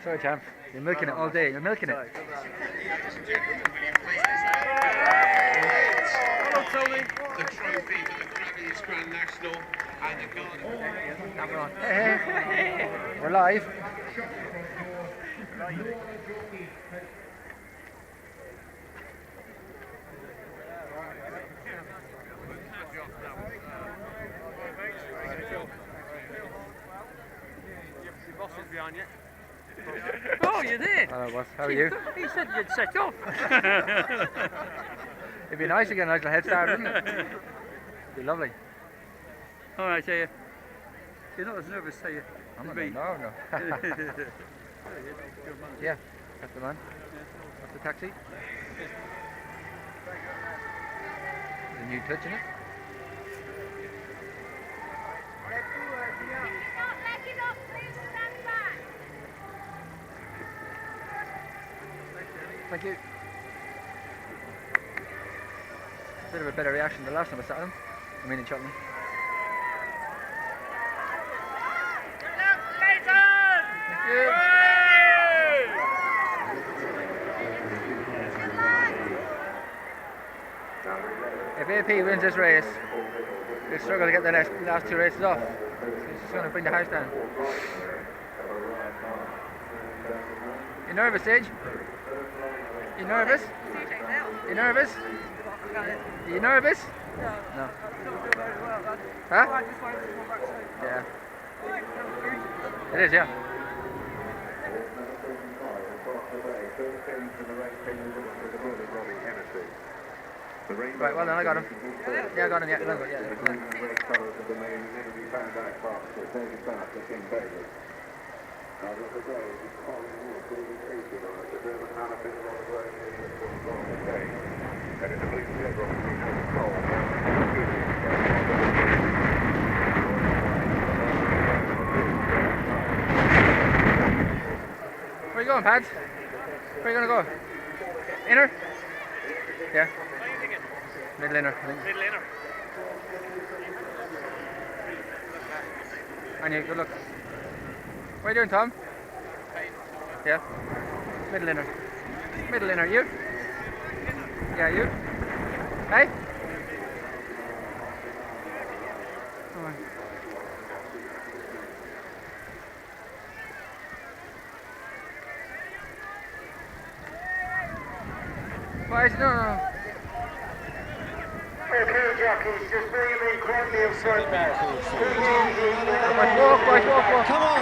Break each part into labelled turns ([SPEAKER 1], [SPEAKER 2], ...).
[SPEAKER 1] Sorry, champ. You're milking it all day. You're milking it.
[SPEAKER 2] Hello, Tony.
[SPEAKER 3] The trophy for the Crabbie's Grand National and the Garden.
[SPEAKER 1] Hey. We're live.
[SPEAKER 2] Your boss is behind you.
[SPEAKER 4] Oh, you did?
[SPEAKER 1] Hello, boss. How are you?
[SPEAKER 4] He said you'd set off.
[SPEAKER 1] It'd be nice to get a nice little head start, wouldn't it? It'd be lovely.
[SPEAKER 4] All right, you're not as nervous, are you?
[SPEAKER 1] I'm not, no. Yeah, that's the man. That's the taxi. There's a new touch in it. Thank you. Bit of a better reaction than the last time I sat on. I mean in Cheltenham. Thank you. If AP wins this race, he'll struggle to get the last two races off. He's just going to bring the house down. You nervous, Sage? You nervous? You nervous? Are you nervous? No. Huh? Yeah. It is, yeah. Right, well then, I got him. Yeah, I got him, Where you going, Pads? Where you gonna go? Inner? Yeah. Middle inner, I think.
[SPEAKER 2] Middle inner.
[SPEAKER 1] And you, good luck. What are you doing, Tom? Yeah. Middle inner. Middle inner, you? Yeah, you? Hey? Come on. Why is it? No.
[SPEAKER 5] Okay, jockeys, just bring him in quietly outside there.
[SPEAKER 1] Walk.
[SPEAKER 6] Come on!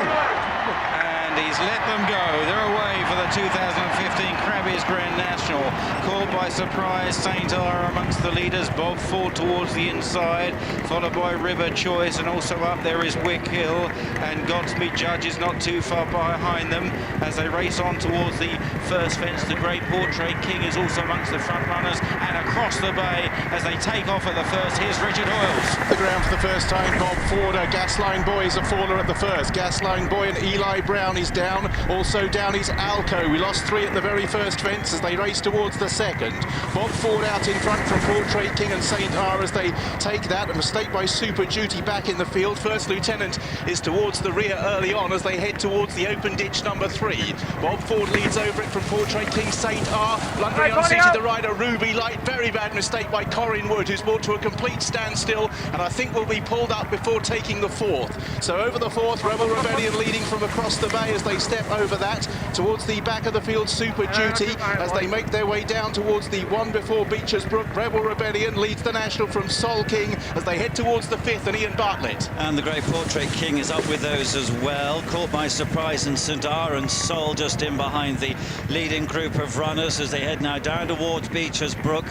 [SPEAKER 6] And he's let them go. They're away for the 2015 Crabbie's Grand National. Caught by surprise, St. R amongst the leaders. Bob Ford towards the inside, followed by River Choice, and also up there is Wick Hill. And Godspeed Judge is not too far behind them as they race on towards the first fence. The Great Portrait King is also amongst the front runners, and across the bay as they take off at the first. Here's Richard Hoyles.
[SPEAKER 7] The ground for the first time. Bob Ford, Gasline Boy is a faller at the first. Gasline Boy and Eli Brown is down. Also down is Alco. We lost 3 at the very first fence as they race towards the second. Bob Ford out in front from Portrait King and St. R as they take that. A mistake by Super Duty back in the field. First Lieutenant is towards the rear early on as they head towards the open ditch number 3. Bob Ford leads over it from Portrait King. St. R blundering unseated the rider Ruby Light. Very bad mistake by Corin Wood, who's brought to a complete standstill and I think will be pulled up before taking the 4th. So over the 4th, Rebel Rebellion leading from across the bay as they step over that towards the back of the field. Super Duty as they make their way down towards the one before Beecher's Brook. Rebel Rebellion leads the National from Sol King as they head towards the 5th and Ian Bartlett.
[SPEAKER 6] And the Great Portrait King is up with those as well. Caught by surprise in St. R and Sol just in behind the leading group of runners as they head now down towards Beecher's Brook.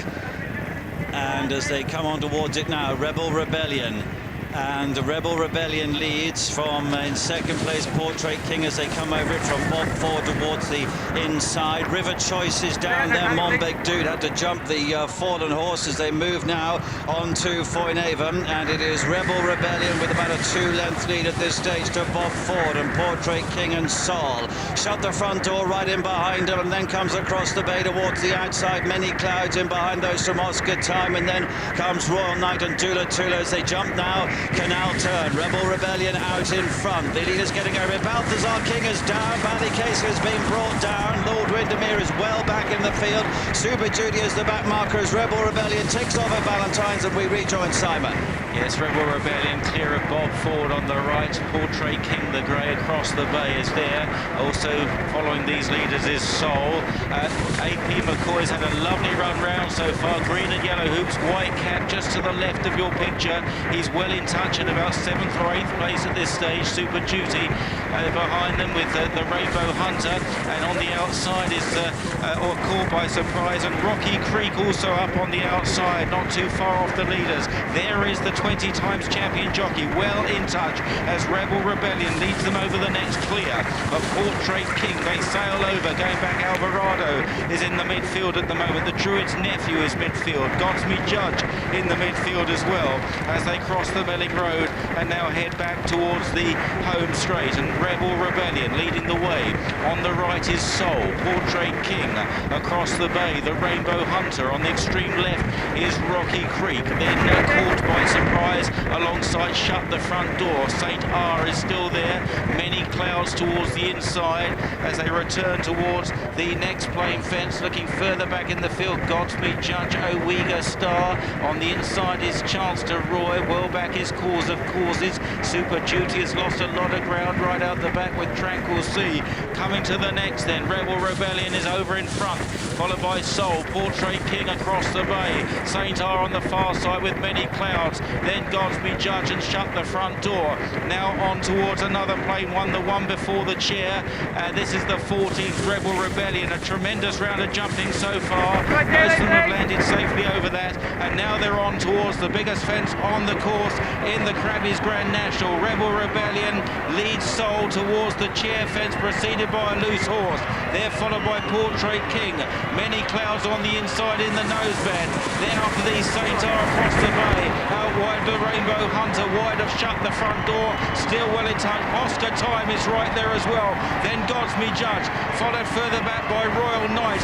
[SPEAKER 6] And as they come on towards it now, Rebel Rebellion. And the Rebel Rebellion leads from in second place Portrait King as they come over it from Bob Ford towards the inside. River Choice is down there. Monbeck Dude had to jump the fallen horse as they move now on to Foynehaven, and it is Rebel Rebellion with about a 2-length lead at this stage to Bob Ford and Portrait King and Sol. Shut the front door right in behind them and then comes across the bay towards the outside. Many Clouds in behind those from Oscar Time, and then comes Royal Knight and Dula Tula as they jump now Canal turn. Rebel Rebellion out in front. The leader's getting over it. Balthazar King is down. Ballycase has been brought down. Lord Windermere is well back in the field. Super Judy is the back marker as Rebel Rebellion takes off at Valentine's, and we rejoin Simon.
[SPEAKER 8] Yes, Rebel Rebellion clear of Bob Ford on the right. Portrait King the Grey across the bay is there. Also following these leaders is Soul. AP McCoy's had a lovely run round so far. Green and yellow hoops. White Cat just to the left of your picture. He's well in touch at about 7th or 8th place at this stage. Super Duty behind them with the Rainbow Hunter. And on the outside is or caught by surprise. And Rocky Creek also up on the outside, not too far off the leaders. There is the 20 times champion Jockey, well in touch as Rebel Rebellion leads them over the next clear. A Portrait King, they sail over, going back. Alvarado is in the midfield at the moment. The Druid's Nephew is midfield. Godsmead Judge in the midfield as well as they cross the Melling Road and now head back towards the home straight. And Rebel Rebellion leading the way. On the right is Soul, Portrait King across the bay. The Rainbow Hunter on the extreme left is Rocky Creek. Then caught by surprise alongside Shut the Front Door. St. R is still there. Many clouds towards the inside as they return towards the next plane fence. Looking further back in the field, Godspeed Judge, Owega Star. On the inside is Chancellor Roy. Well back is Cause of Causes. Super Duty has lost a lot of ground right out the back with Tranquil Sea. Coming to the next then, Rebel Rebellion is over in front, followed by Soul, Portrait King across the bay. St. R on the far side with Many Clouds. Then Godspeed Judge and Shut the Front Door. Now on towards another plane one, the one before the chair. This is the 14th Rebel Rebellion. A tremendous round of jumping so far. Most of them have landed safely over that. And now they're on towards the biggest fence on the course in the Crabbie's Grand National. Rebel Rebellion leads Soul towards the chair fence, preceded by a loose horse. They're followed by Portrait King. Many Clouds on the inside in the noseband. Then after these Saints are across the bay. Out wide the Rainbow Hunter, wide of Shut the Front Door. Still well in touch. Oscar Time is right there as well. Then Godspeed Judge, followed further back by Royal Knight.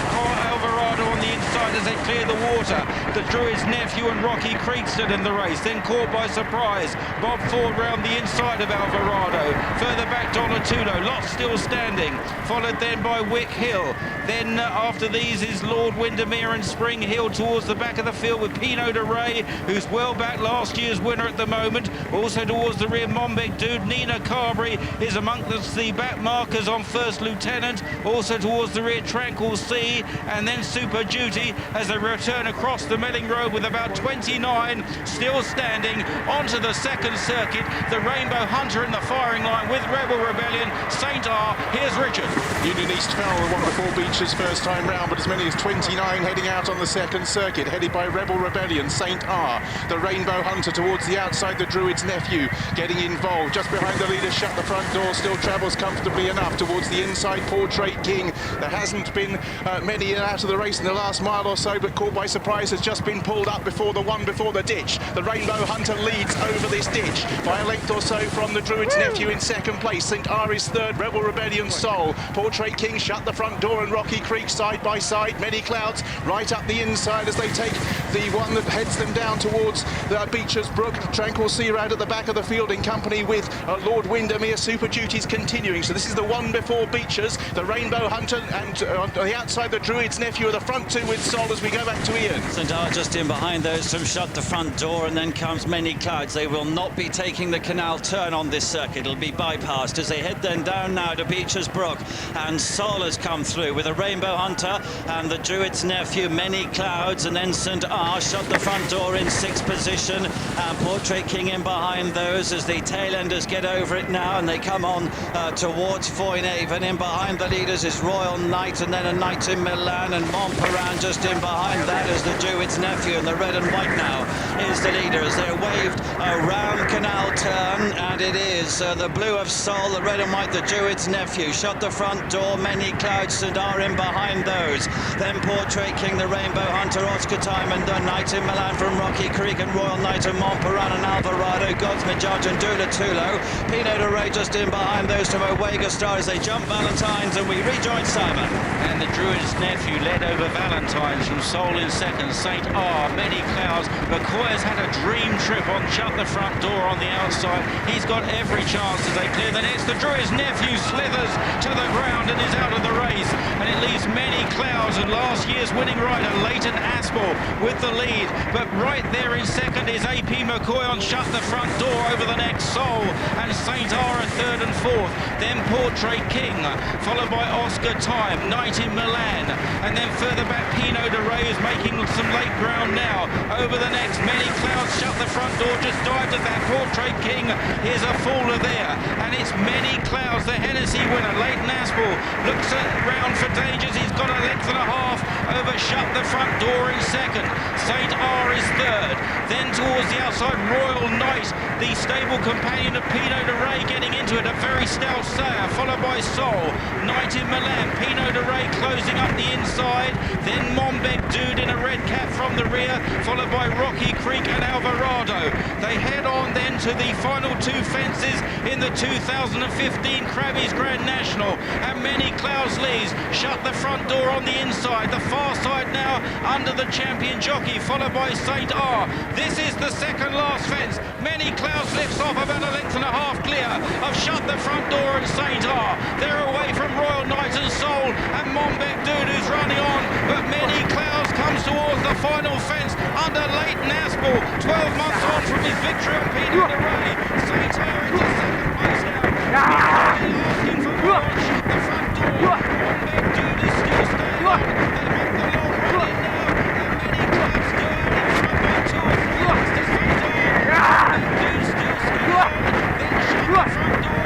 [SPEAKER 8] Alvarado on the inside as they clear the water. The Druid's Nephew and Rocky Creek stood in the race. Then caught by surprise. Bob Ford round the inside of Alvarado. Further back Donatudo. Lots still standing. Followed then by Wick Hill. Then after these is Lord Windermere and Spring Hill towards the back of the field with Pinot de Rey, who's well back, last year's winner at the moment. Also towards the rear, Monbeck Dude. Nina Carberry is amongst the back markers on First Lieutenant. Also towards the rear, Tranquil Sea. And then Super Duty as they return across the Melling Road with about 29 still standing onto the second circuit. The Rainbow Hunter in the firing line with Rebel Rebellion. St. R, here's Richard.
[SPEAKER 7] Union East Farrell, the one before Beech's first time round, but as many as 29 heading out on the second circuit, headed by Rebel Rebellion. St. R, the Rainbow Hunter towards the outside, the Druid's Nephew getting involved. Just behind the leader, Shut the Front Door, still travels comfortably enough towards the inside. Portrait King, there hasn't been many out of the race in the last mile or so, but caught by surprise has just been pulled up before the one before the ditch. The Rainbow Hunter leads over this ditch by a length or so from the Druid's Nephew in second place. St. R is third, Rebel Rebellion Soul. Portrait King, Shut the Front Door and Rocky Creek side by side. Many Clouds right up the inside as they take the one that heads them down towards the Beecher's Brook. Tranquil Sea out at the back of the field in company with Lord Windermere. Super Duties continuing. So this is the one before Beecher's, the Rainbow Hunter, and on the outside the Druid's Nephew are the front two with Sol as we go back to Ian.
[SPEAKER 6] St. R just in behind those from Shut the Front Door, and then comes Many Clouds. They will not be taking the canal turn on this circuit. It'll be bypassed as they head then down now to Beecher's Brook, and Sol has come through with a Rainbow Hunter and the Druid's Nephew, Many Clouds, and then St. R. Shut the Front Door in sixth position, and Portrait King in behind those as the tailenders get over it now, and they come on towards Foynehaven. In behind the leaders is Royal Knight, and then a Knight in Milan, and Montparnasse just in behind that is the Druid's Nephew, and the red and white now is the leader as they're waved around Canal Turn, and it is is the blue of Sol, the red and white, the Druid's nephew. Shut the front door, many clouds, St. are in behind those. Then Portrait King, the Rainbow Hunter, Oscar Time and the Knight in Milan from Rocky Creek and Royal Knight and Montparnasse and Alvarado, Godsman Judge and Dula Tulo. Pinot de Rey just in behind those from Owega Star as they jump Valentine's, and we rejoin Simon.
[SPEAKER 8] And the Druid's nephew led over Valentine's from Sol in second. St. R, many clouds. McCoy has had a dream trip on Shut the Front Door on the outside. He's got every chance as they clear the next. The Druid's nephew slithers to the ground and is out of the race. And it leaves many clouds, and last year's winning rider Leighton Aspell with the lead. But right there in second is AP McCoy on Shut the Front Door over the next Sol, and St. R at third and fourth. Then Portrait King, followed by Oscar Time, Knight in Milan, and then further back Pinot de Rey is making some late ground now. Over the next, many clouds. Shut the Front Door just dived at that. Portrait King is a faller there, and it's many clouds. The Hennessy winner Leighton Aspell looks around for dangers. He's got a length and a half over Shut the Front Door in second. St. R is third. Then towards the outside, Royal Knight, the stable companion of Pinot de Rey, getting into it. A very stout Sayer, followed by Sol, Knight in Milan, Pinot de Rey closing up the inside. Then Monbeg Dude in a red cap from the rear, followed by Rocky Creek and Alvarado. They head on then to the final two fences in the 2015 Crabbie's Grand National, and many clouds leads. Shut the Front Door on the inside, the far side now under the champion Jockey, followed by St. R. This is the second last fence. Many clouds lifts off about a length and a half clear of Shut the Front Door and St. R. They're away from Royal Knight and Sol and Monbeg Dude, who's running on, but many clouds comes towards the final fence under Leighton Aspell, 12 months on from his victory on Pinot de Rey. St. R into second place now. Asking for more on Shut the Front Door. Monbeg Dude is still staying on. They make the long run in now, and many clouds still out in front by 2 or 3 lengths to St. R. Monbeg Dude still staying on. Then Shut the Front Door.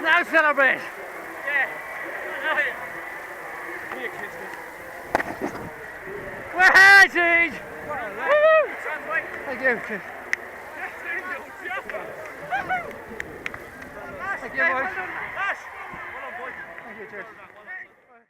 [SPEAKER 4] Now celebrate!
[SPEAKER 2] Yeah. Here, kids.
[SPEAKER 4] We're here, George!
[SPEAKER 1] Thank you. Thank you, boys.
[SPEAKER 2] Ash! Well done, boy.
[SPEAKER 1] Thank you, cheers.